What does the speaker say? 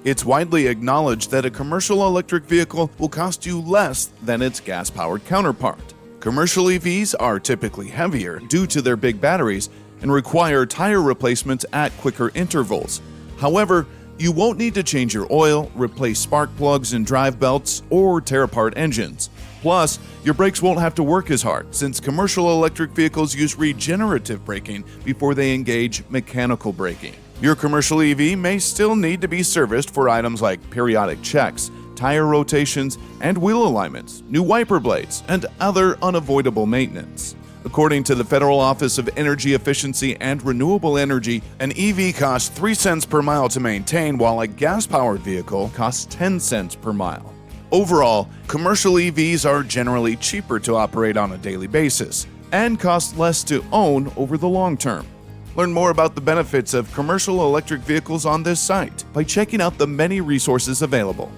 It's widely acknowledged that a commercial electric vehicle will cost you less than its gas-powered counterpart. Commercial EVs are typically heavier due to their big batteries and require tire replacements at quicker intervals. However, you won't need to change your oil, replace spark plugs and drive belts, or tear apart engines. Plus, your brakes won't have to work as hard since commercial electric vehicles use regenerative braking before they engage mechanical braking. Your commercial EV may still need to be serviced for items like periodic checks, tire rotations, and wheel alignments, new wiper blades, and other unavoidable maintenance. According to the Federal Office of Energy Efficiency and Renewable Energy, an EV costs 3 cents per mile to maintain, while a gas-powered vehicle costs 10 cents per mile. Overall, commercial EVs are generally cheaper to operate on a daily basis and cost less to own over the long term. Learn more about the benefits of commercial electric vehicles on this site by checking out the many resources available.